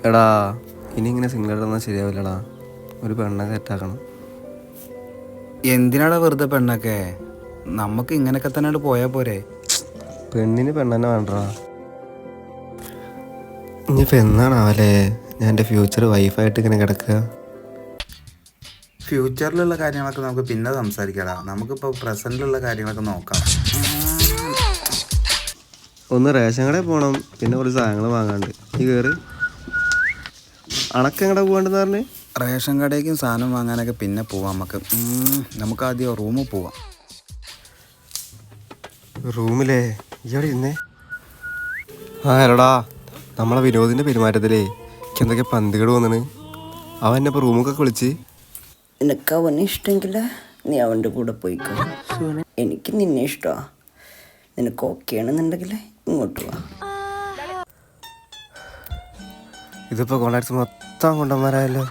എടാ ഇനി ഇങ്ങനെ സിംഗിളായിട്ട് തന്നാൽ ശരിയാവില്ലടാ. ഒരു പെണ്ണെ സെറ്റാക്കണം. എന്തിനാടാ വെറുതെ പെണ്ണൊക്കെ? നമുക്ക് ഇങ്ങനെയൊക്കെ തന്നെ പോയാൽ പോരെ? പെണ്ണിന് പെണ്ണെന്നെ വേണ്ടടാ. ഇനിയിപ്പോൾ എന്നാണാവല്ലേ ഞാൻ എൻ്റെ ഫ്യൂച്ചർ വൈഫായിട്ട് ഇങ്ങനെ കിടക്കുക. ഫ്യൂച്ചറിലുള്ള കാര്യങ്ങളൊക്കെ നമുക്ക് പിന്നെ സംസാരിക്കാടാ. നമുക്കിപ്പോൾ പ്രസൻറ്റിലുള്ള കാര്യങ്ങളൊക്കെ നോക്കാം. ഒന്ന് റേഷൻ കടയിൽ പോകണം, പിന്നെ കുറച്ച് സാധനങ്ങൾ വാങ്ങാണ്ട്. ഈ കയറി അണക്കെങ്ങടെ പോകണ്ടെന്ന് പറഞ്ഞ്. റേഷൻ കടയ്ക്കും സാധനം വാങ്ങാനൊക്കെ പിന്നെ പോവാം. നമുക്ക് ആദ്യം റൂമിൽ പോവാം. റൂമിലേ ഇവിടെ ഇരുന്നേ. എടാ നമ്മളെ വിനോദിൻ്റെ പെരുമാറ്റത്തിലേ എനിക്ക് എന്തൊക്കെ പന്തികേട് വന്നിന്. അവൻ എന്നെ ഇപ്പോൾ റൂമൊക്കെ വിളിച്ച്. നിനക്ക് അവനെ ഇഷ്ടമെങ്കിൽ നീ അവൻ്റെ കൂടെ പോയിക്കോ. എനിക്ക് നിന്നെ ഇഷ്ടമാണ്. നിനക്ക് ഓക്കെ ആണെന്നുണ്ടെങ്കിൽ ഇങ്ങോട്ട് വാ. ഇതിപ്പോൾ കോണ്ടാക്ട്സ് മൊത്തം കൊണ്ടന്മാരായല്ലോ.